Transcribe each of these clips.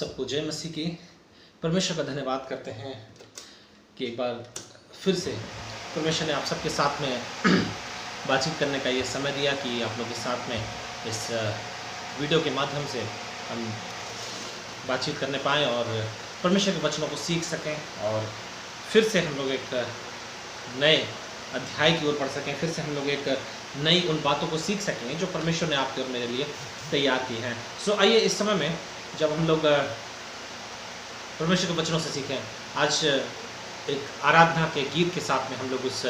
सबको जय मसीह की। परमेश्वर का धन्यवाद करते हैं कि एक बार फिर से परमेश्वर ने आप सबके साथ में बातचीत करने का ये समय दिया कि आप लोग के साथ में इस वीडियो के माध्यम से हम बातचीत करने पाएँ और परमेश्वर के वचनों को सीख सकें और फिर से हम लोग एक नए अध्याय की ओर बढ़ सकें, फिर से हम लोग एक नई उन बातों को सीख सकेंगे जो परमेश्वर ने आपके और मेरे लिए तैयार की हैं। सो आइए इस समय में जब हम लोग परमेश्वर के वचनों से सीखें, आज एक आराधना के गीत के साथ में हम लोग उस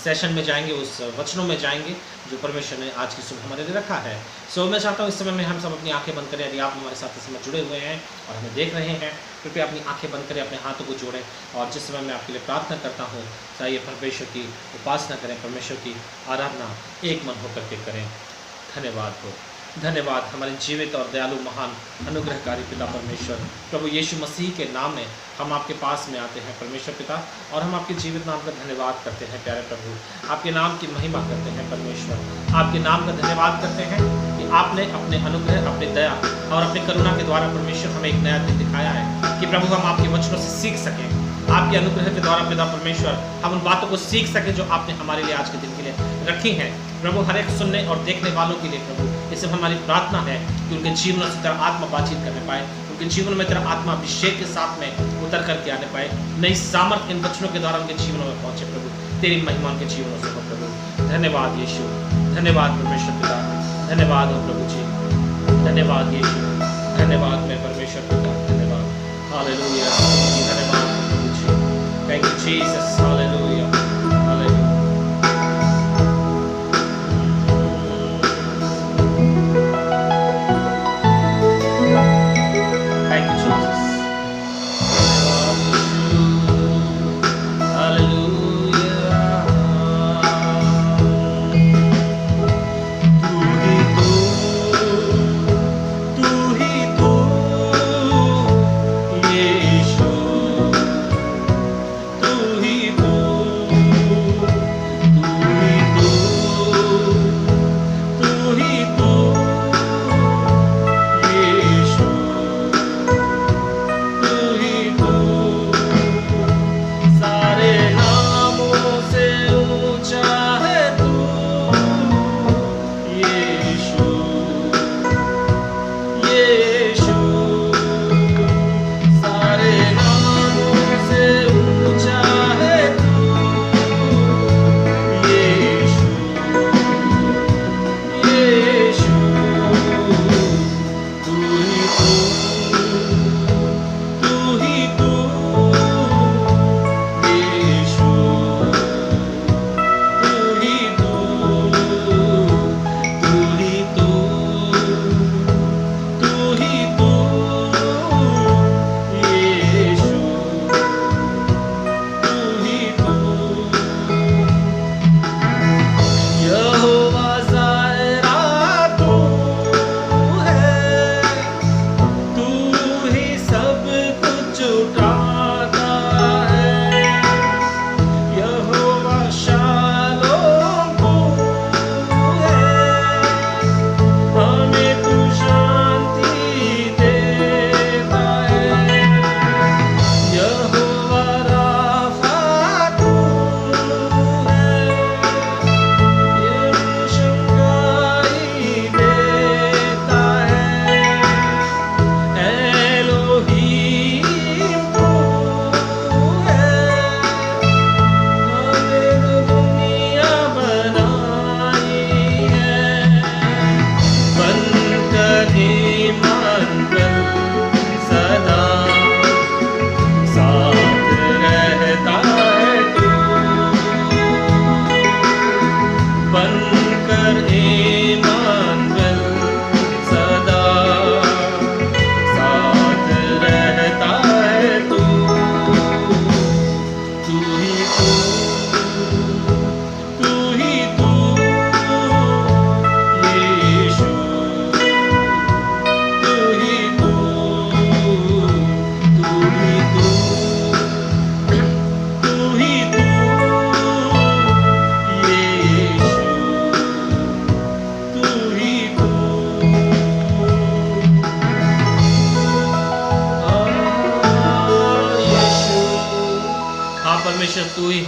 सेशन में जाएंगे, उस वचनों में जाएंगे जो परमेश्वर ने आज की सुबह हमारे लिए रखा है। सो मैं चाहता हूँ इस समय में हम सब अपनी आंखें बंद करें। यदि आप हमारे साथ इस समय जुड़े हुए हैं और हमें देख रहे हैं, कृपया अपनी आंखें बंद करें, अपने हाथों को जोड़ें और जिस समय मैं आपके लिए प्रार्थना करता हूँ चाहिए परमेश्वर की उपासना करें, परमेश्वर की आराधना एक मन होकर के करें। धन्यवाद हो, धन्यवाद हमारे जीवित और दयालु महान अनुग्रहकारी पिता परमेश्वर, प्रभु यीशु मसीह के नाम में हम आपके पास में आते हैं परमेश्वर पिता, और हम आपके जीवित नाम का धन्यवाद करते हैं प्यारे प्रभु। आपके नाम की महिमा करते हैं परमेश्वर, आपके नाम का धन्यवाद करते हैं कि आपने अपने अनुग्रह, अपने दया और अपने करुणा के द्वारा परमेश्वर हमें एक नया दिन दिखाया है कि प्रभु हम आपके वचनों से सीख सकें। आपके अनुग्रह के द्वारा पिता परमेश्वर हम उन बातों को सीख सकें जो आपने हमारे लिए आज के दिन के लिए रखी हैं प्रभु, हर एक सुनने और देखने वालों के लिए प्रभु। इससे हमारी प्रार्थना है कि उनके जीवनों से तेरा आत्मा बातचीत करने पाए, उनके जीवन में तेरा आत्मा अभिषेक के साथ में उतर करके आने पाए, नई सामर्थ इन वचनों के द्वारा उनके जीवनों में पहुंचे प्रभु। तेरी महिमा उनके जीवनों से हो प्रभु। धन्यवाद यीशु, धन्यवाद परमेश्वर पिता, धन्यवाद हो प्रभु जी, धन्यवाद यीशु, धन्यवाद मैं परमेश्वर पिता, धन्यवाद। हालेलुया, धन्यवाद प्रभु जी। Thank you Jesus, hallelujah, hallelujah. तू ही तो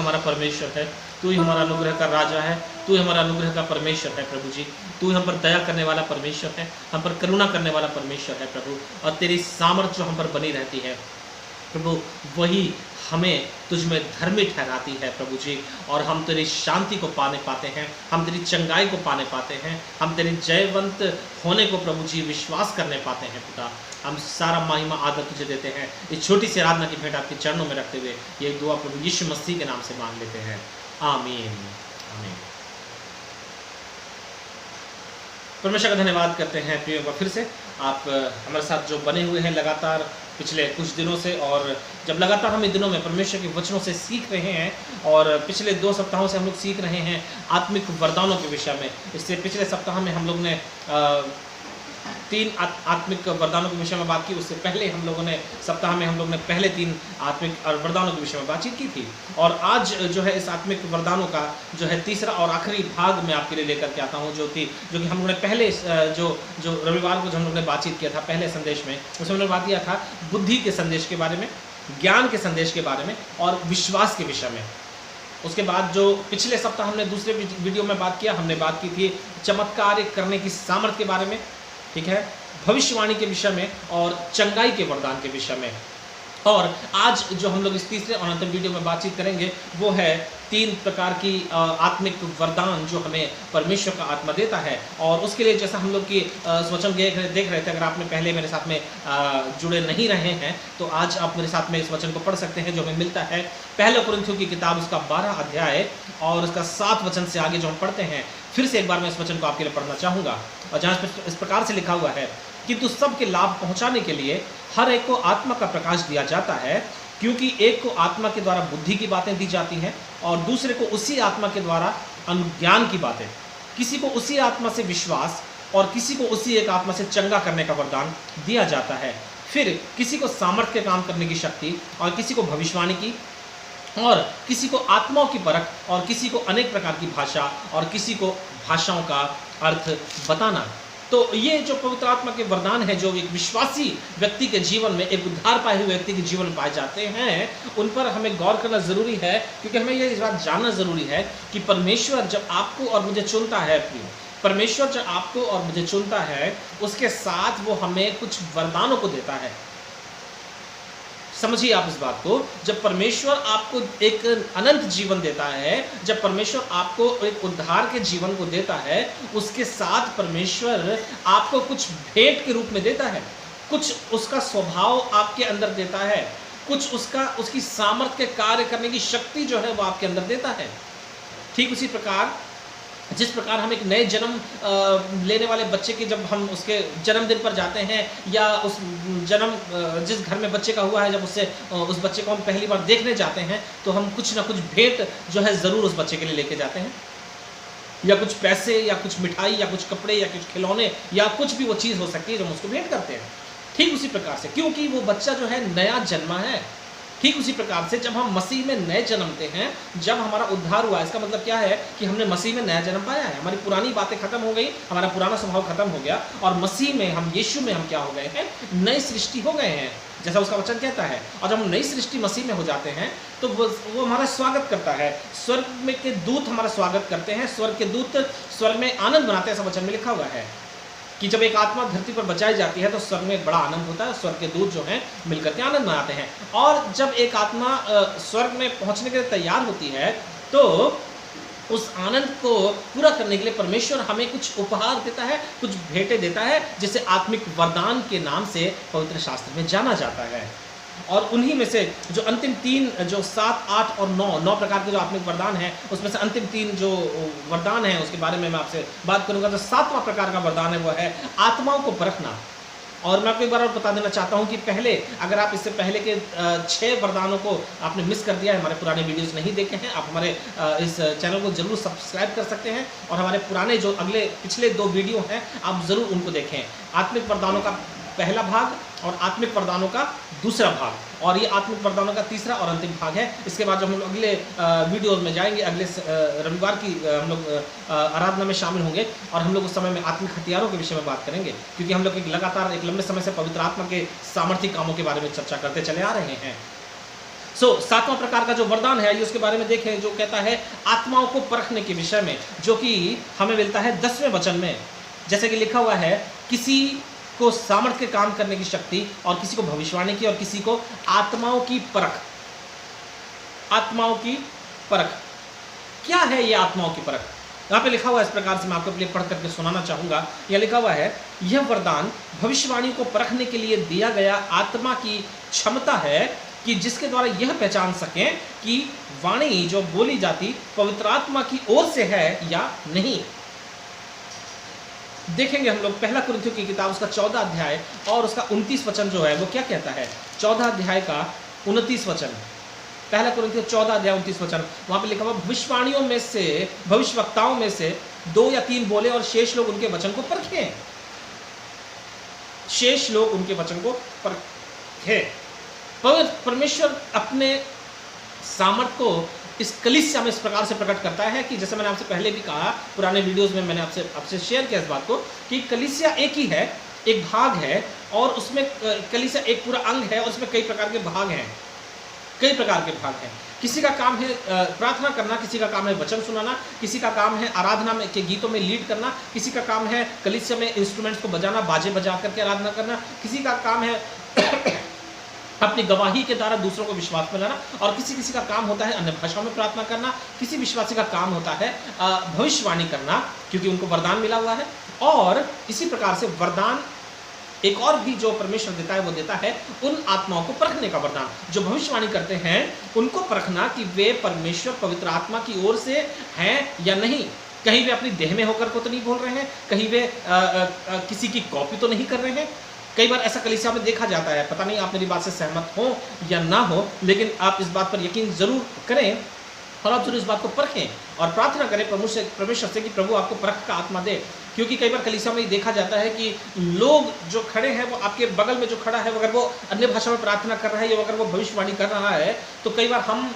हमारा परमेश्वर है, तू ही हमारा अनुग्रह का राजा है, तू ही हमारा अनुग्रह का परमेश्वर है प्रभु जी। तू ही हम पर दया करने वाला परमेश्वर है, हम पर करुणा करने वाला परमेश्वर है प्रभु। और तेरी सामर्थ जो हम पर बनी रहती है प्रभु, वही हमें तुझ में धर्मी ठहराती है प्रभु जी। और हम तेरी शांति को पाने पाते हैं, हम तेरी चंगाई को पाने पाते हैं, हम तेरी जयवंत होने को प्रभु जी विश्वास करने पाते हैं पिता। हम सारा महिमा आदर तुझे देते हैं। इस छोटी सी आराधना की भेंट आपके चरणों में रखते हुए ये दुआ प्रभु यीशु मसीह के नाम से मांग लेते हैं, आमीन आमीन। परमेश्वर का धन्यवाद करते हैं प्रियो का, फिर से आप हमारे साथ जो बने हुए हैं लगातार पिछले कुछ दिनों से, और जब लगातार हम इन दिनों में परमेश्वर के वचनों से सीख रहे हैं, और पिछले 2 सप्ताहों से हम लोग सीख रहे हैं आत्मिक वरदानों के विषय में। इससे पिछले सप्ताह में हम लोग ने 3 आत्मिक वरदानों के विषय में बात की। उससे पहले हम लोगों ने सप्ताह में हम लोग ने पहले 3 आत्मिक वरदानों के विषय में बातचीत की थी। और आज जो है इस आत्मिक वरदानों का जो है तीसरा और आखिरी भाग मैं आपके लिए लेकर के आता हूँ, जो कि हम लोग ने पहले जो रविवार को जो हम लोग ने बातचीत किया था पहले संदेश में, उसमें हमने बात किया था बुद्धि के संदेश के बारे में, ज्ञान के संदेश के बारे में और विश्वास के विषय में। उसके बाद जो पिछले सप्ताह हमने दूसरे वीडियो में बात किया, हमने बात की थी चमत्कार करने की सामर्थ्य के बारे में, ठीक है, भविष्यवाणी के विषय में और चंगाई के वरदान के विषय में। और आज जो हम लोग इस तीसरे और अंतिम वीडियो में बातचीत करेंगे वो है 3 प्रकार की आत्मिक वरदान जो हमें परमेश्वर का आत्मा देता है। और उसके लिए जैसा हम लोग की वचन देख रहे थे, अगर आपने पहले मेरे साथ में जुड़े नहीं रहे हैं तो आज आप मेरे साथ में इस वचन को पढ़ सकते हैं, जो हमें मिलता है पहले कुरिन्थियों की किताब उसका 12 अध्याय और उसका 7 वचन से आगे जो हम पढ़ते हैं। फिर से एक बार मैं इस वचन को आपके लिए पढ़ना चाहूँगा, और जहाँ इस प्रकार से लिखा हुआ है कि तू सबके लाभ पहुँचाने के लिए हर एक को आत्मा का प्रकाश दिया जाता है, क्योंकि एक को आत्मा के द्वारा बुद्धि की बातें दी जाती हैं और दूसरे को उसी आत्मा के द्वारा अनुज्ञान की बातें, किसी को उसी आत्मा से विश्वास और किसी को उसी एक आत्मा से चंगा करने का वरदान दिया जाता है। फिर किसी को सामर्थ्य के काम करने की शक्ति, और किसी को भविष्यवाणी की, और किसी को आत्माओं की परख, और किसी को अनेक प्रकार की भाषा, और किसी को भाषाओं का अर्थ बताना। तो ये जो पवित्र आत्मा के वरदान है जो एक विश्वासी व्यक्ति के जीवन में, एक उद्धार पाए हुए व्यक्ति के जीवन में पाए जाते हैं, उन पर हमें गौर करना ज़रूरी है, क्योंकि हमें ये इस बात जानना ज़रूरी है कि परमेश्वर जब आपको और मुझे चुनता है, परमेश्वर जब आपको और मुझे चुनता है, उसके साथ वो हमें कुछ वरदानों को देता है। समझिए आप इस बात को, जब परमेश्वर आपको एक अनंत जीवन देता है, जब परमेश्वर आपको एक उद्धार के जीवन को देता है, उसके साथ परमेश्वर आपको कुछ भेंट के रूप में देता है, कुछ उसका स्वभाव आपके अंदर देता है, कुछ उसकी सामर्थ्य के कार्य करने की शक्ति जो है वो आपके अंदर देता है। ठीक उसी प्रकार जिस प्रकार हम एक नए जन्म लेने वाले बच्चे के, जब हम उसके जन्मदिन पर जाते हैं, या उस जन्म जिस घर में बच्चे का हुआ है, जब उस बच्चे को हम पहली बार देखने जाते हैं, तो हम कुछ ना कुछ भेंट जो है ज़रूर उस बच्चे के लिए लेके जाते हैं, या कुछ पैसे, या कुछ मिठाई, या कुछ कपड़े, या कुछ खिलौने, या कुछ भी वो चीज़ हो सकती है जो हम उसको भेंट करते हैं। ठीक उसी प्रकार से, क्योंकि वो बच्चा जो है नया जन्मा है, ठीक उसी प्रकार से जब हम मसीह में नए जन्मते हैं, जब हमारा उद्धार हुआ, इसका मतलब क्या है कि हमने मसीह में नया जन्म पाया है। हमारी पुरानी बातें खत्म हो गई, हमारा पुराना स्वभाव खत्म हो गया, और मसीह में हम, यीशु में हम क्या हो गए हैं, नई सृष्टि हो गए हैं, जैसा उसका वचन कहता है। और जब हम नई सृष्टि मसीह में हो जाते हैं तो वो हमारा स्वागत करता है, स्वर्ग में के दूत हमारा स्वागत करते हैं, स्वर्ग के दूत स्वर्ग में आनंद मनाते हैं, ऐसा वचन में लिखा हुआ है कि जब एक आत्मा धरती पर बचाई जाती है तो स्वर्ग में बड़ा आनंद होता है, स्वर्ग के दूत जो हैं मिलकर के आनंद मनाते हैं। और जब एक आत्मा स्वर्ग में पहुंचने के लिए तैयार होती है, तो उस आनंद को पूरा करने के लिए परमेश्वर हमें कुछ उपहार देता है, कुछ भेंटें देता है, जिसे आत्मिक वरदान के नाम से पवित्र शास्त्र में जाना जाता है। और उन्हीं में से जो अंतिम 3, जो 7, 8 और 9 प्रकार के जो आत्मिक वरदान हैं, उसमें से अंतिम 3 जो वरदान हैं उसके बारे में मैं आपसे बात करूंगा। जो 7वां प्रकार का वरदान है वो है आत्माओं को परखना। और मैं आपको एक बार और बता देना चाहता हूं कि पहले, अगर आप इससे पहले के 6 वरदानों को आपने मिस कर दिया है, हमारे पुराने वीडियोस नहीं देखे हैं, आप हमारे इस चैनल को जरूर सब्सक्राइब कर सकते हैं, और हमारे पुराने जो पिछले 2 वीडियो हैं आप ज़रूर उनको देखें। आत्मिक वरदानों का पहला भाग और आत्मिक वरदानों का दूसरा भाग, और ये आत्मिक वरदानों का तीसरा और अंतिम भाग है। इसके बाद जब हम लोग अगले वीडियोस में जाएंगे, अगले रविवार की हम लोग आराधना में शामिल होंगे, और हम लोग उस समय में आत्मिक हथियारों के विषय में बात करेंगे, क्योंकि हम लोग लगातार एक लंबे समय से पवित्र आत्मा के सामर्थ्य कामों के बारे में चर्चा करते चले आ रहे हैं। सातवां प्रकार का जो वरदान है, आइए उसके बारे में देखें, जो कहता है आत्माओं को परखने के विषय में, जो कि हमें मिलता है 10वें वचन में। जैसे कि लिखा हुआ है, किसी को सामर्थ्य के काम करने की शक्ति, और किसी को भविष्यवाणी की, और किसी को आत्माओं की परख। आत्माओं की परख क्या है? ये आत्माओं की परख यहाँ पे लिखा हुआ है इस प्रकार से, मैं आपको लिए पढ़ करके सुनाना चाहूंगा। यह लिखा हुआ है, यह वरदान भविष्यवाणी को परखने के लिए दिया गया आत्मा की क्षमता है कि जिसके द्वारा यह पहचान सकें कि वाणी जो बोली जाती पवित्र आत्मा की ओर से है या नहीं। देखेंगे हम लोग पहला कुरिन्थियों की किताब उसका 14 अध्याय और उसका 29 वचन जो है वो क्या कहता है। 14 अध्याय का 29 वचन, पहला कुरिन्थियों 14 अध्याय 29 वचन, वहां पे लिखा हुआ, भविष्यवाणियों में से, भविष्यवक्ताओं में से 2 या 3 बोले और शेष लोग उनके वचन को परखें। शेष लोग उनके वचन को परखें। परमेश्वर अपने सामर्थ को इस कलीसिया में इस प्रकार से प्रकट करता है कि जैसे मैंने आपसे पहले भी कहा, पुराने वीडियोस में मैंने आपसे शेयर किया इस बात को, कि कलीसिया एक ही है, एक भाग है, और उसमें कलीसिया एक पूरा अंग है, और उसमें कई प्रकार के भाग हैं, कई प्रकार के भाग हैं। किसी का काम है प्रार्थना करना, किसी का काम है वचन सुनाना, किसी का काम है आराधना में के गीतों में लीड करना, किसी का काम है कलीसिया में इंस्ट्रूमेंट्स को बजाना, बाजे बजा करके आराधना करना, किसी का काम है अपनी गवाही के द्वारा दूसरों को विश्वास में लाना, और किसी का काम होता है अन्य भाषाओं में प्रार्थना करना, किसी विश्वासी का काम होता है भविष्यवाणी करना, क्योंकि उनको वरदान मिला हुआ है। और इसी प्रकार से वरदान एक और भी जो परमेश्वर देता है, वो देता है उन आत्माओं को परखने का वरदान। जो भविष्यवाणी करते हैं उनको परखना कि वे परमेश्वर पवित्र आत्मा की ओर से हैं या नहीं। कहीं वे अपनी देह में होकर को तो नहीं बोल रहे हैं, कहीं वे किसी की कॉपी तो नहीं कर रहे हैं। कई बार ऐसा कलीसिया में देखा जाता है, पता नहीं आप मेरी बात से सहमत हो या ना हो, लेकिन आप इस बात पर यकीन जरूर करें और आप जरूर इस बात को परखें और प्रार्थना करें परमेश्वर से कि प्रभु आपको परख का आत्मा दे। क्योंकि कई बार कलीसिया में देखा जाता है कि लोग जो खड़े हैं, वो आपके बगल में जो खड़ा है, अगर वो अन्य भाषा में प्रार्थना कर रहा है या अगर वो भविष्यवाणी कर रहा है, तो कई बार हम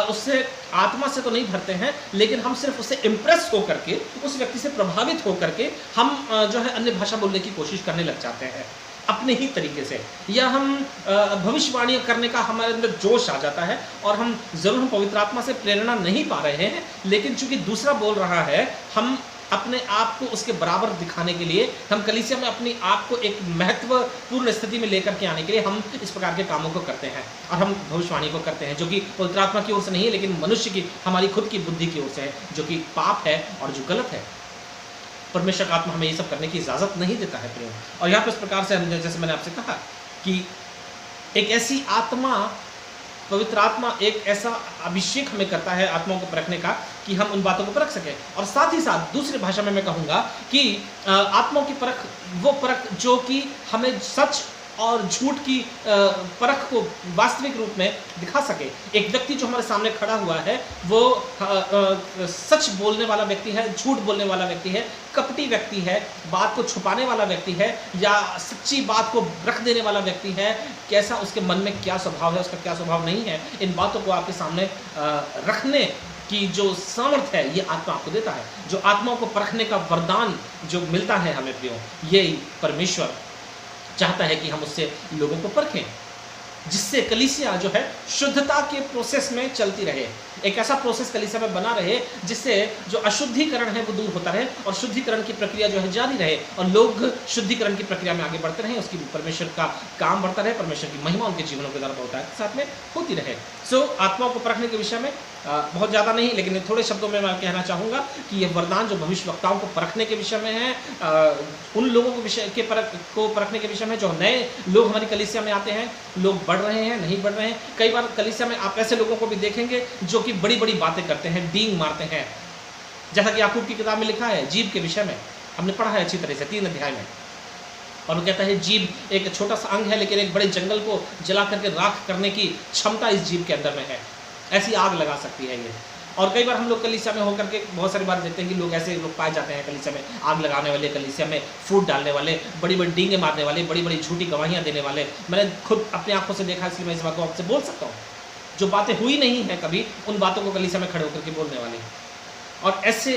उससे आत्मा से तो नहीं भरते हैं, लेकिन हम सिर्फ उससे इम्प्रेस होकर के, उस व्यक्ति से प्रभावित होकर के हम जो है अन्य भाषा बोलने की कोशिश करने लग जाते हैं अपने ही तरीके से, या हम भविष्यवाणी करने का हमारे अंदर जोश आ जाता है और हम जरूर पवित्र आत्मा से प्रेरणा नहीं पा रहे हैं, लेकिन चूंकि दूसरा बोल रहा है, हम अपने आप को उसके बराबर दिखाने के लिए, हम कलीसिया में अपने आप को एक महत्वपूर्ण स्थिति में लेकर के आने के लिए हम इस प्रकार के कामों को करते हैं और हम भविष्यवाणी को करते हैं, जो कि पवित्र आत्मा की ओर से नहीं है, लेकिन मनुष्य की, हमारी खुद की बुद्धि की ओर से है, जो कि पाप है और जो गलत है। परमेश्वर का आत्मा हमें ये सब करने की इजाज़त नहीं देता है प्रियो। और यहाँ पर इस प्रकार से हम, जैसे मैंने आपसे कहा कि एक ऐसी आत्मा, पवित्र आत्मा एक ऐसा अभिषेक हमें करता है आत्माओं को परखने का कि हम उन बातों को परख सकें। और साथ ही साथ दूसरी भाषा में मैं कहूँगा कि आत्माओं की परख, वो परख जो कि हमें सच और झूठ की परख को वास्तविक रूप में दिखा सके। एक व्यक्ति जो हमारे सामने खड़ा हुआ है, वो सच बोलने वाला व्यक्ति है, झूठ बोलने वाला व्यक्ति है, कपटी व्यक्ति है, बात को छुपाने वाला व्यक्ति है, या सच्ची बात को रख देने वाला व्यक्ति है, कैसा उसके मन में क्या स्वभाव है, उसका क्या स्वभाव नहीं है, इन बातों को आपके सामने रखने की जो सामर्थ्य है, ये आत्मा आपको देता है। जो आत्माओं को परखने का वरदान जो मिलता है हमें प्रियो, ये परमेश्वर चाहता है कि हम उससे लोगों को परखें, जिससे कलीसिया जो है शुद्धता के प्रोसेस में चलती रहे। एक ऐसा प्रोसेस कलीसिया में बना रहे जिससे जो अशुद्धिकरण है वो दूर होता रहे और शुद्धिकरण की प्रक्रिया जो है जारी रहे और लोग शुद्धिकरण की प्रक्रिया में आगे बढ़ते रहें, उसकी परमेश्वर का काम बढ़ता रहे, परमेश्वर की महिमा उनके जीवनों के द्वारा होता है साथ में होती रहे। आत्माओं को परखने के विषय में बहुत ज़्यादा नहीं, लेकिन थोड़े शब्दों में मैं कहना चाहूँगा कि यह वरदान जो भविष्यवक्ताओं को परखने के विषय में है, उन लोगों को परखने के विषय में जो नए लोग हमारी कलीसिया में आते हैं, लोग बढ़ रहे हैं नहीं बढ़ रहे हैं। कई बार कलीसिया में आप ऐसे लोगों को भी देखेंगे जो कि बड़ी बड़ी बातें करते हैं, डींग मारते हैं, जैसा कि याकूब की किताब में लिखा है जीभ के विषय में, हमने पढ़ा है अच्छी तरह से 3 अध्याय में। और वो कहता है जीभ एक छोटा सा अंग है, लेकिन एक बड़े जंगल को जला करके राख करने की क्षमता इस जीभ के अंदर में है, ऐसी आग लगा सकती है ये। और कई बार हम लोग कलीसिया में होकर के बहुत सारी बार देखते हैं कि लोग ऐसे लोग पाए जाते हैं कलीसिया में, आग लगाने वाले, कलीसिया में फूट डालने वाले, बड़ी बड़ी डींगे मारने वाले, बड़ी बड़ी झूठी गवाहियाँ देने वाले। मैंने खुद अपनी आंखों से देखा, इसलिए मैं इस बात को आपसे बोल सकता हूँ। जो बातें हुई नहीं है कभी, उन बातों को कलीसिया में खड़े होकर के बोलने वाले। और ऐसे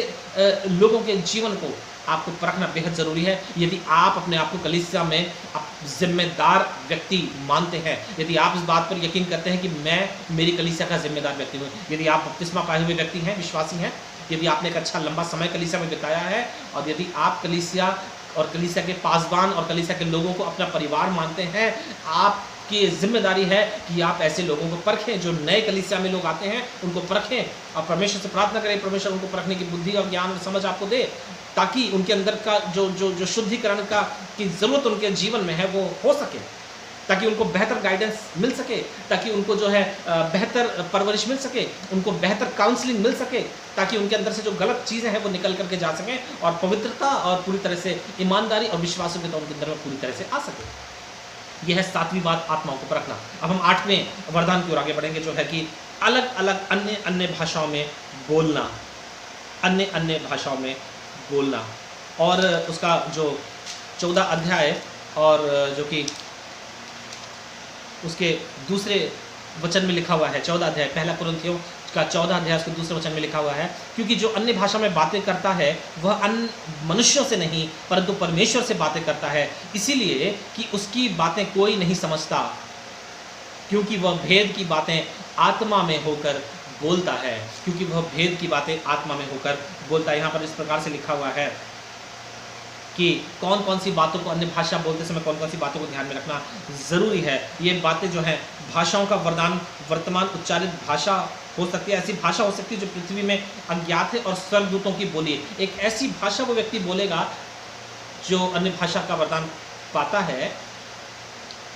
लोगों के जीवन को आपको परखना बेहद ज़रूरी है। यदि आप अपने आप को कलीसिया में जिम्मेदार व्यक्ति मानते हैं, यदि आप इस बात पर यकीन करते हैं कि मैं मेरी कलीसिया का जिम्मेदार व्यक्ति हूँ, यदि आप बपतिस्मा पाए हुए व्यक्ति हैं, विश्वासी हैं, यदि आपने एक अच्छा लंबा समय कलीसिया में बिताया है, और यदि आप कलीसिया और कलीसिया के पासबान और कलीसिया के लोगों को अपना परिवार मानते हैं, आपकी जिम्मेदारी है कि आप ऐसे लोगों को परखें, जो नए कलीसिया में लोग आते हैं उनको परखें, और परमेश्वर से प्रार्थना करें परमेश्वर उनको परखने की बुद्धि और ज्ञान और समझ आपको दे, ताकि उनके अंदर का जो शुद्धिकरण का की ज़रूरत उनके जीवन में है वो हो सके, ताकि उनको बेहतर गाइडेंस मिल सके, ताकि उनको जो है बेहतर परवरिश मिल सके, उनको बेहतर काउंसलिंग मिल सके, ताकि उनके अंदर से जो गलत चीज़ें हैं वो निकल करके जा सकें, और पवित्रता और पूरी तरह से ईमानदारी और विश्वासयोग्यता उनके अंदर में पूरी तरह से आ सके। यह है 7वीं बात, आत्माओं को परखना। अब हम 8वें वरदान की ओर आगे बढ़ेंगे, जो है कि अलग अलग अन्य अन्य भाषाओं में बोलना, अन्य अन्य भाषाओं में बोलना। और उसका जो 14 अध्याय और जो कि उसके दूसरे वचन में लिखा हुआ है, 14 अध्याय, पहला कुरिन्थियों का 14 अध्याय उसके दूसरे वचन में लिखा हुआ है, क्योंकि जो अन्य भाषा में बातें करता है वह अन्य मनुष्यों से नहीं परंतु परमेश्वर से बातें करता है, इसीलिए कि उसकी बातें कोई नहीं समझता, क्योंकि वह भेद की बातें आत्मा में होकर बोलता है, क्योंकि वह भेद की बातें आत्मा में होकर बोलता है। यहाँ पर इस प्रकार से लिखा हुआ है कि कौन कौन सी बातों को, अन्य भाषा बोलते समय कौन कौन सी बातों को ध्यान में रखना ज़रूरी है। ये बातें जो हैं, भाषाओं का वरदान वर्तमान उच्चारित भाषा हो सकती है, ऐसी भाषा हो सकती है जो पृथ्वी में अज्ञात है और स्वर्गदूतों की बोली है। एक ऐसी भाषा वो व्यक्ति बोलेगा जो अन्य भाषा का वरदान पाता है,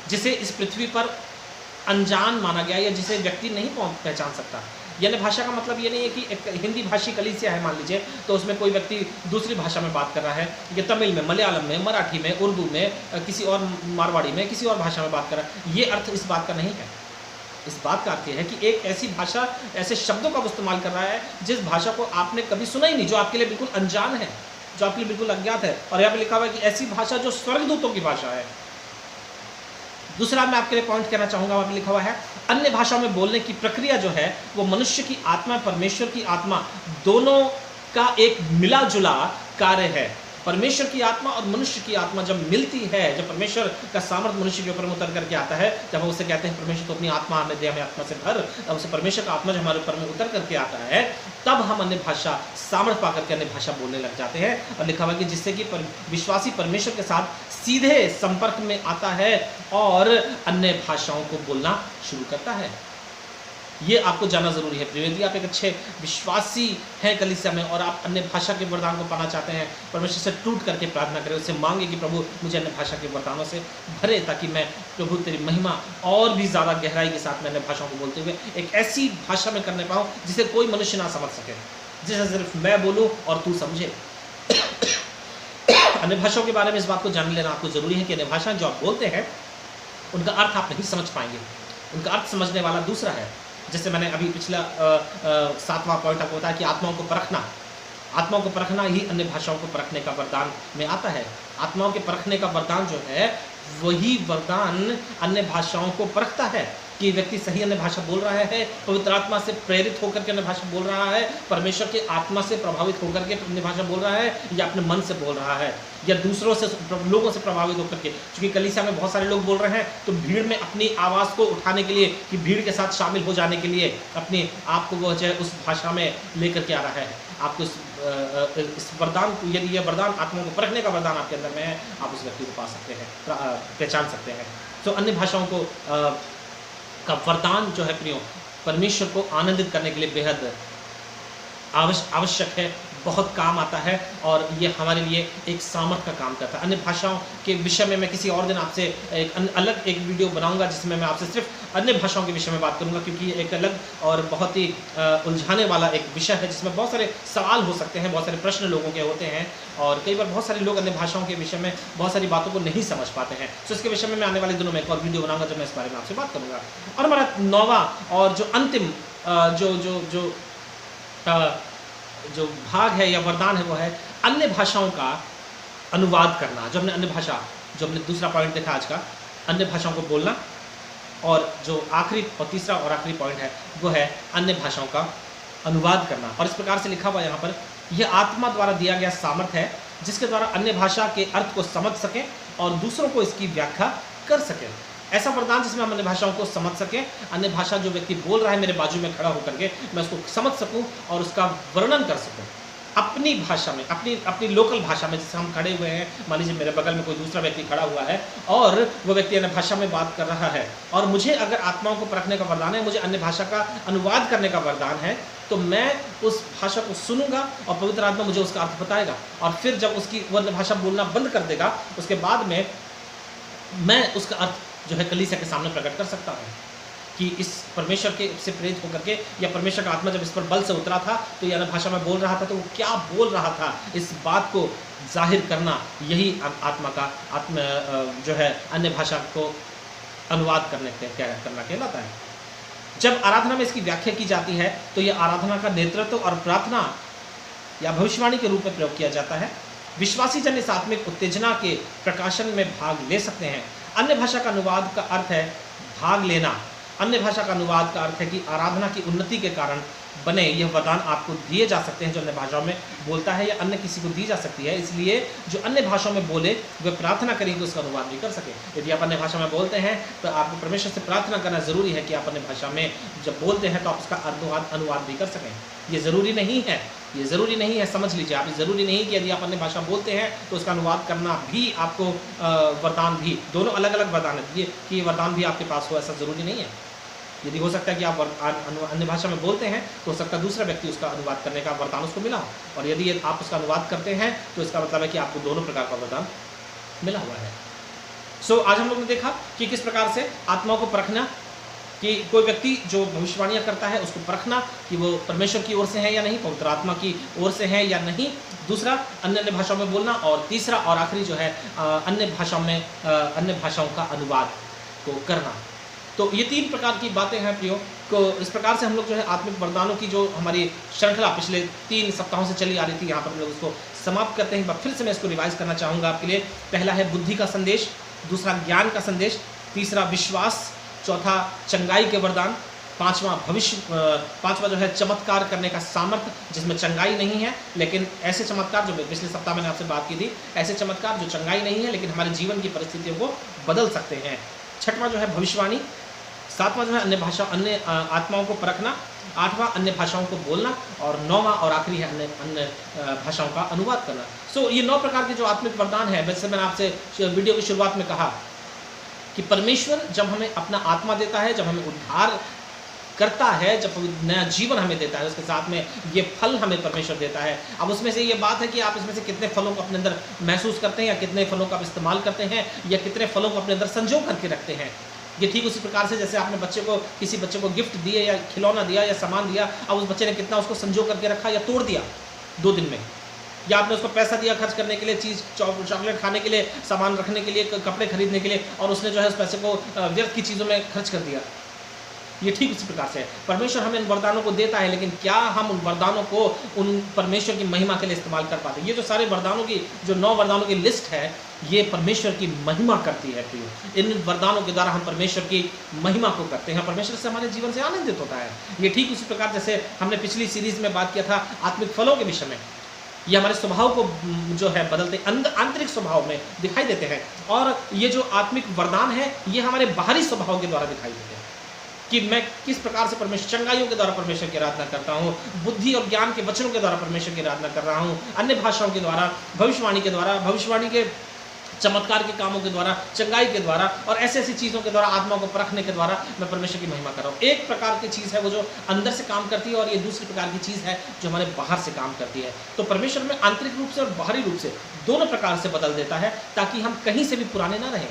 जिसे इस पृथ्वी पर अनजान माना गया, या जिसे व्यक्ति नहीं पहचान सकता। यानी भाषा का मतलब ये नहीं है कि एक हिंदी भाषी कलीसिया है मान लीजिए, तो उसमें कोई व्यक्ति दूसरी भाषा में बात कर रहा है, ये तमिल में, मलयालम में, मराठी में, उर्दू में, किसी और मारवाड़ी में, किसी और भाषा में बात कर रहा है। ये अर्थ इस बात का नहीं है। इस बात का अर्थ यह है कि एक ऐसी भाषा, ऐसे शब्दों का वो इस्तेमाल कर रहा है जिस भाषा को आपने कभी सुना ही नहीं, जो आपके लिए बिल्कुल अनजान है, जो आपके लिए बिल्कुल अज्ञात है। और यहाँ पर लिखा हुआ है कि ऐसी भाषा जो स्वर्गदूतों की भाषा है। दूसरा मैं आपके लिए पॉइंट कहना चाहूँगा, वहाँ पे लिखा हुआ है अन्य भाषाओं में बोलने की प्रक्रिया जो है वो मनुष्य की आत्मा, परमेश्वर की आत्मा, दोनों का एक मिला जुला कार्य है। परमेश्वर की आत्मा और मनुष्य की आत्मा जब मिलती है, जब परमेश्वर का सामर्थ्य मनुष्य के ऊपर उतर करके आता है, जब हम उससे कहते हैं परमेश्वर तो अपनी आत्मा हमें दे, हमें आत्मा से भर, तब उसे परमेश्वर का आत्मा जो हमारे ऊपर में उतर करके आता है, तब हम अन्य भाषा सामर्थ्य पा करके अन्य भाषा बोलने लग जाते हैं। और लिखा हुआ कि जिससे कि विश्वासी परमेश्वर के साथ सीधे संपर्क में आता है और अन्य भाषाओं को बोलना शुरू करता है। ये आपको जानना जरूरी है। यदि आप एक अच्छे विश्वासी हैं कलीसिया में और आप अन्य भाषा के वरदान को पाना चाहते हैं, परमेश्वर से टूट करके प्रार्थना करें, उससे मांगे कि प्रभु मुझे अन्य भाषा के वरदानों से भरे, ताकि मैं प्रभु तेरी महिमा और भी ज़्यादा गहराई के साथ में अन्य भाषाओं को बोलते हुए एक ऐसी भाषा में करने पाऊँ जिसे कोई मनुष्य ना समझ सके, जिसे सिर्फ मैं बोलूँ और तू समझे। अन्य भाषाओं के बारे में इस बात को जान लेना आपको ज़रूरी है कि अन्य भाषा जो आप बोलते हैं उनका अर्थ आप नहीं समझ पाएंगे, उनका अर्थ समझने वाला दूसरा है। जैसे मैंने अभी पिछला 7वां पॉइंट आपको बताया कि आत्माओं को परखना, आत्माओं को परखना ही अन्य भाषाओं को परखने का वरदान में आता है। आत्माओं के परखने का वरदान जो है वही वरदान अन्य भाषाओं को परखता है कि व्यक्ति सही अन्य भाषा बोल रहा है, पवित्र आत्मा से प्रेरित होकर के अन्य भाषा बोल रहा है, परमेश्वर के आत्मा से प्रभावित होकर के अन्य भाषा बोल रहा है, या अपने मन से बोल रहा है, या दूसरों से, लोगों से प्रभावित होकर के। क्योंकि कलीसिया में बहुत सारे लोग बोल रहे हैं, तो भीड़ में अपनी आवाज़ को उठाने के लिए, कि भीड़ के साथ शामिल हो जाने के लिए अपने आप को वो जो है उस भाषा में लेकर के आ रहा है। आपको इस वरदान को, यदि यह वरदान आत्माओं को परखने का वरदान आपके अंदर में है, आप उस व्यक्ति को पा सकते हैं, पहचान सकते हैं। तो अन्य भाषाओं को का वरदान जो है प्रियो, परमेश्वर को आनंदित करने के लिए बेहद आवश्यक है, बहुत काम आता है, और ये हमारे लिए एक सामर्थ का काम करता है। अन्य भाषाओं के विषय में मैं किसी और दिन आपसे अलग एक वीडियो बनाऊंगा, जिसमें मैं आपसे सिर्फ अन्य भाषाओं के विषय में बात करूंगा, क्योंकि ये एक अलग और बहुत ही उलझाने वाला एक विषय है, जिसमें बहुत सारे सवाल हो सकते हैं, बहुत सारे प्रश्न लोगों के होते हैं, और कई बार बहुत सारे लोग अन्य भाषाओं के विषय में बहुत सारी बातों को नहीं समझ पाते हैं। तो इसके विषय में मैं आने वाले दिनों में एक और वीडियो बनाऊंगा, जब मैं इस बारे में आपसे बात करूँगा। और हमारा 9वां और जो अंतिम जो भाग है या वरदान है, वो है अन्य भाषाओं का अनुवाद करना। जो हमने अन्य भाषा, जो हमने दूसरा पॉइंट देखा आज का, अन्य भाषाओं को बोलना, और जो आखिरी और तीसरा और आखिरी पॉइंट है वो है अन्य भाषाओं का अनुवाद करना। और इस प्रकार से लिखा हुआ यहाँ पर, यह आत्मा द्वारा दिया गया सामर्थ्य है जिसके द्वारा अन्य भाषा के अर्थ को समझ सकें और दूसरों को इसकी व्याख्या कर सकें। ऐसा वरदान जिसमें हम अन्य भाषाओं को समझ सकें, अन्य भाषा जो व्यक्ति बोल रहा है मेरे बाजू में खड़ा होकर के, मैं उसको समझ सकूं और उसका वर्णन कर सकूं अपनी भाषा में, अपनी लोकल भाषा में। जैसे हम खड़े हुए हैं, मान लीजिए मेरे बगल में कोई दूसरा व्यक्ति खड़ा हुआ है और वो व्यक्ति अन्य भाषा में बात कर रहा है, और मुझे अगर आत्माओं को परखने का वरदान है, मुझे अन्य भाषा का अनुवाद करने का वरदान है, तो मैं उस भाषा को सुनूंगा और पवित्र आत्मा मुझे उसका अर्थ बताएगा। और फिर जब उसकी वो अन्य भाषा बोलना बंद कर देगा, उसके बाद में मैं उसका अर्थ जो है कलीसिया के सामने प्रकट कर सकता हूँ कि इस परमेश्वर के से प्रेरित होकर के, या परमेश्वर का आत्मा जब इस पर बल से उतरा था तो ये अन्य भाषा में बोल रहा था, तो वो क्या बोल रहा था, इस बात को जाहिर करना, यही आत्मा का जो है अन्य भाषा को अनुवाद करना कहलाता है। जब आराधना में इसकी व्याख्या की जाती है तो यह आराधना का नेतृत्व और प्रार्थना या भविष्यवाणी के रूप में प्रयोग किया जाता है। विश्वासी जन इस आत्मिक उत्तेजना के प्रकाशन में भाग ले सकते हैं। अन्य भाषा का अनुवाद का अर्थ है भाग लेना। अन्य भाषा का अनुवाद का अर्थ है कि आराधना की उन्नति के कारण बने यह वरदान आपको दिए जा सकते हैं जो अन्य भाषाओं में बोलता है, या अन्य किसी को दी जा सकती है। इसलिए जो अन्य भाषाओं में बोले वे प्रार्थना करें कि उसका अनुवाद भी कर सके। यदि आप अन्य भाषा में बोलते हैं तो आपको परमेश्वर से प्रार्थना करना जरूरी है कि आप अन्य भाषा में जब बोलते हैं तो आप उसका अनुवाद भी कर सकें। ये ज़रूरी नहीं है, ये ज़रूरी नहीं है, समझ लीजिए आप, ज़रूरी नहीं कि यदि आप अन्य भाषा बोलते हैं तो उसका अनुवाद करना भी आपको वरदान भी, दोनों अलग अलग वरदान है कि ये वरदान भी आपके पास हो, ऐसा ज़रूरी नहीं है। यदि हो सकता है कि आप अन्य भाषा में बोलते हैं तो हो सकता है दूसरा व्यक्ति उसका अनुवाद करने का वरदान उसको मिला हो, और यदि आप उसका अनुवाद करते हैं तो इसका मतलब है कि आपको दोनों प्रकार का वरदान मिला हुआ है। आज हम लोग ने देखा कि किस प्रकार से आत्माओं को परखना, कि कोई व्यक्ति जो भविष्यवाणियाँ करता है उसको परखना कि वो परमेश्वर की ओर से है या नहीं, पवित्र आत्मा की ओर से है या नहीं। दूसरा, अन्य भाषाओं में बोलना, और तीसरा और आखिरी जो है अन्य भाषाओं का अनुवाद को करना। तो ये 3 प्रकार की बातें हैं प्रियो को। इस प्रकार से हम लोग जो है आत्मिक वरदानों की जो हमारी श्रृंखला पिछले 3 सप्ताहों से चली आ रही थी, यहाँ पर हम लोग उसको समाप्त करते हैं। फिर से मैं इसको रिवाइज करना चाहूँगा आपके लिए। पहला है बुद्धि का संदेश, दूसरा ज्ञान का संदेश, तीसरा विश्वास, चौथा चंगाई के वरदान, पांचवा जो है चमत्कार करने का सामर्थ्य, जिसमें चंगाई नहीं है लेकिन ऐसे चमत्कार, जो पिछले सप्ताह मैंने आपसे बात की थी, ऐसे चमत्कार जो चंगाई नहीं है लेकिन हमारे जीवन की परिस्थितियों को बदल सकते हैं। छठवां जो है भविष्यवाणी, सातवां जो है अन्य आत्माओं को परखना, आठवां अन्य भाषाओं को बोलना, और नौवां और आखिरी है अन्य भाषाओं का अनुवाद करना। ये 9 प्रकार के जो आत्मिक वरदान है। वैसे मैंने आपसे वीडियो की शुरुआत में कहा कि परमेश्वर जब हमें अपना आत्मा देता है, जब हमें उद्धार करता है, जब नया जीवन हमें देता है, उसके साथ में ये फल हमें परमेश्वर देता है। अब उसमें से ये बात है कि आप इसमें से कितने फलों को अपने अंदर महसूस करते हैं, या कितने फलों का आप इस्तेमाल करते हैं, या कितने फलों को अपने अंदर संजो करके रखते हैं। ये ठीक उसी प्रकार से जैसे आपने किसी बच्चे को गिफ्ट दिए, या खिलौना दिया, या सामान दिया, अब उस बच्चे ने कितना उसको संजो करके रखा या तोड़ दिया 2 दिन में, या आपने उसको पैसा दिया खर्च करने के लिए, चीज़ चॉकलेट खाने के लिए, सामान रखने के लिए, कपड़े खरीदने के लिए, और उसने जो है उस पैसे को व्यर्थ की चीज़ों में खर्च कर दिया। ये ठीक उसी प्रकार से है। परमेश्वर हमें इन वरदानों को देता है, लेकिन क्या हम उन वरदानों को उन परमेश्वर की महिमा के लिए इस्तेमाल कर पाते हैं? ये जो सारे वरदानों की जो 9 वरदानों की लिस्ट है, ये परमेश्वर की महिमा करती है प्रियो। इन वरदानों के द्वारा हम परमेश्वर की महिमा को करते हैं, परमेश्वर से हमारे जीवन से आनंदित होता है। ये ठीक उसी प्रकार जैसे हमने पिछली सीरीज में बात किया था आत्मिक फलों के विषय में, ये हमारे स्वभाव को जो है बदलते आंतरिक स्वभाव में दिखाई देते हैं, और ये जो आत्मिक वरदान है ये हमारे बाहरी स्वभाव के द्वारा दिखाई देते हैं कि मैं किस प्रकार से परमेश्वर, चंगाइयों के द्वारा परमेश्वर की आराधना करता हूँ, बुद्धि और ज्ञान के वचनों के द्वारा परमेश्वर की आराधना कर रहा हूँ, अन्य भाषाओं के द्वारा, भविष्यवाणी के द्वारा, भविष्यवाणी के चमत्कार के कामों के द्वारा, चंगाई के द्वारा, और ऐसी ऐसी चीज़ों के द्वारा, आत्मा को परखने के द्वारा मैं परमेश्वर की महिमा कर रहा हूँ। एक प्रकार की चीज़ है वो जो अंदर से काम करती है, और ये दूसरी प्रकार की चीज़ है जो हमारे बाहर से काम करती है। तो परमेश्वर में आंतरिक रूप से और बाहरी रूप से दोनों प्रकार से बदल देता है, ताकि हम कहीं से भी पुराने ना रहें,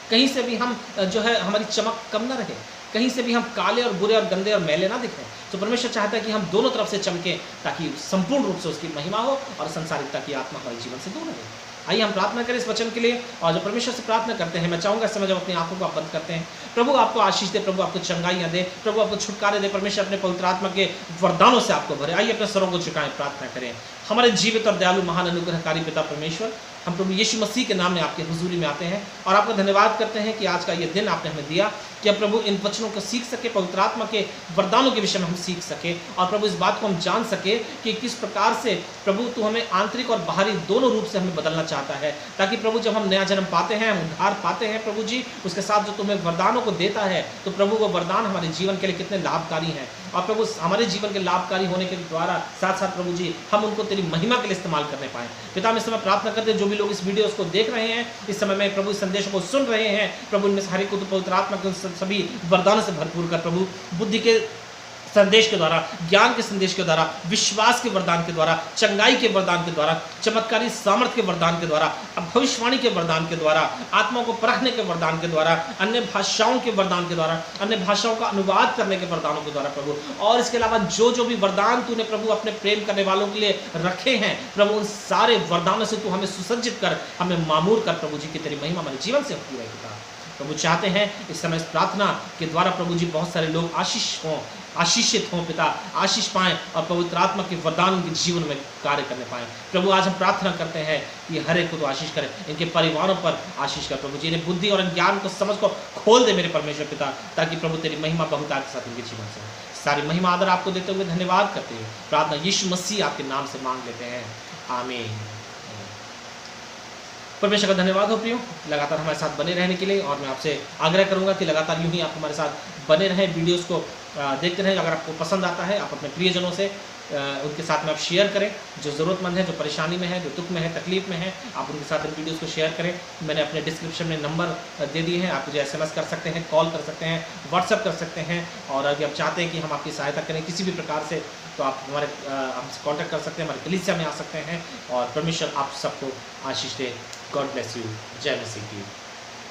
कहीं से भी हम जो है हमारी चमक कम ना रहे, कहीं से भी हम काले और बुरे और गंदे और मैले ना दिखें। तो परमेश्वर चाहता है कि हम दोनों तरफ से चमकें, ताकि संपूर्ण रूप से उसकी महिमा हो और संसारिकता की आत्मा हमारे जीवन से दूर रहे। आइए हम प्रार्थना करें इस वचन के लिए, और जब परमेश्वर से प्रार्थना करते हैं, मैं चाहूँगा इस समय जब अपनी आंखों को आप बंद करते हैं, प्रभु आपको आशीष दे, प्रभु आपको चंगाइयाँ दे, प्रभु आपको छुटकारे दे, परमेश्वर अपने पवित्र आत्मा के वरदानों से आपको भरे। आइए अपने स्वरों को झुकाएं, प्रार्थना करें। हमारे जीवित और दयालु महान अनुग्रहकारी पिता परमेश्वर, हम प्रभु यीशु मसीह के नाम में आपके हुजूरी में आते हैं और आपका धन्यवाद करते हैं कि आज का ये दिन आपने हमें दिया कि अब प्रभु इन वचनों को सीख सके, पवित्र आत्मा के वरदानों के विषय में हम सीख सके और प्रभु इस बात को हम जान सके कि किस प्रकार से प्रभु तू हमें आंतरिक और बाहरी दोनों रूप से हमें बदलना चाहता है, ताकि प्रभु जब हम नया जन्म पाते हैं, हम उद्धार पाते हैं प्रभु जी, उसके साथ जो तुम्हें वरदानों को देता है तो प्रभु वो वरदान हमारे जीवन के लिए कितने लाभकारी हैं और प्रभु हमारे जीवन के लाभकारी होने के द्वारा साथ साथ प्रभु जी हम उनको तेरी महिमा के लिए इस्तेमाल करने पाएं। पिता हम इस समय प्रार्थना करते हैं जो भी लोग इस वीडियोस को देख रहे हैं, इस समय में प्रभु इस संदेश को सुन रहे हैं, प्रभु इनमें से हर एक को पवित्र आत्मा के सभी वरदानों से भरपूर कर प्रभु, बुद्धि के संदेश के द्वारा, ज्ञान के संदेश के द्वारा, विश्वास के वरदान के द्वारा, चंगाई के वरदान के द्वारा, चमत्कारी सामर्थ के वरदान के द्वारा, भविष्यवाणी के वरदान के द्वारा, आत्मा को परखने के वरदान के द्वारा, अन्य भाषाओं के वरदान के द्वारा, अन्य भाषाओं का अनुवाद करने के वरदानों के द्वारा प्रभु, और इसके अलावा जो जो भी वरदान तूने प्रभु अपने प्रेम करने वालों के लिए रखे हैं प्रभु, उन सारे वरदानों से तू हमें सुसज्जित कर, हमें मामूर कर प्रभु जी की तेरी महिमा हमारे जीवन से होती रहेगी। प्रभु चाहते हैं इस समय इस प्रार्थना के द्वारा प्रभु जी बहुत सारे लोग आशीषित हों पिता, आशीष पाएं और पवित्र आत्मा के वरदान उनके जीवन में कार्य करने पाएं। प्रभु आज हम प्रार्थना करते हैं कि हर एक को तो आशीष करें, इनके परिवारों पर आशीष कर प्रभु जी, इन्हें बुद्धि और ज्ञान को समझ को खोल दे मेरे परमेश्वर पिता, ताकि प्रभु तेरी महिमा बहुतायत के साथ इनके जीवन से सारी महिमा आदर आपको देते हुए धन्यवाद करते हुए प्रार्थना यीशु मसीह आपके नाम से मांग लेते हैं, आमीन। परमेश्वर का धन्यवाद हो प्रियो लगातार हमारे साथ बने रहने के लिए, और मैं आपसे आग्रह करूंगा कि लगातार यूं ही आप हमारे साथ बने रहें, वीडियोस को देखते रहें। अगर आपको पसंद आता है आप अपने प्रियजनों से उनके साथ में आप शेयर करें, जो ज़रूरतमंद है, जो परेशानी में है, जो दुख में है, तकलीफ में है, आप उनके साथ इन वीडियोस को शेयर करें। मैंने अपने डिस्क्रिप्शन में नंबर दे दिए हैं, आप मुझे SMS कर सकते हैं, कॉल कर सकते हैं, व्हाट्सएप कर सकते हैं, और अगर आप चाहते हैं कि हम आपकी सहायता करें किसी भी प्रकार से तो आप हमारे हमसे कॉन्टैक्ट कर सकते हैं, हमारे कलीसिया में आ सकते हैं, और परमेश्वर आप सबको आशीष दे। God bless you. जय मसीह की।